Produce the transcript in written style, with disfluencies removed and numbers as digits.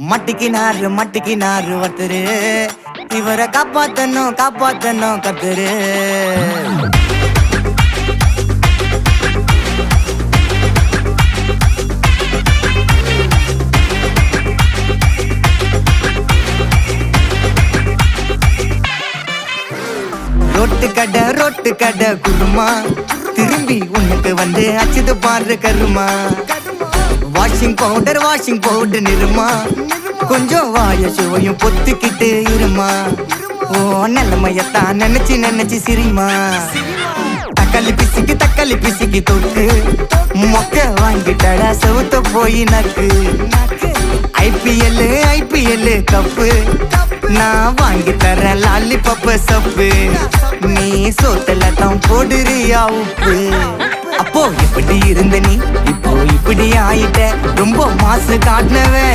மட்டிக்கினாரு ஒருத்தரு, இவரை காப்பாத்தணும் கத்துரு. ரோட்டு கடை குருமா, திரும்பி உனக்கு வந்து அச்சுது பாரு கருமா. வாஷிங் பவுடர் நிறுமா, கொஞ்சம் வாய சுவையும் பொத்துக்கிட்டு இருமா. ஓ நிலைமையத்தான் நினைச்சு சிரிமா. தக்காளி பிசிக்கி தொட்டு மொக்க வாங்கிட்டடா செவுத்த போய் நக்கு. ஐபிஎல் கப்பு நான் வாங்கி தரேன் லாலிபப்பு சப்பு. நீ சோத்தல தான் போடுறியா உப்பு. அப்போ இப்படி இருந்த நீ இப்போ இப்படி ஆயிட்ட, ரொம்ப மாசு காட்டினவ.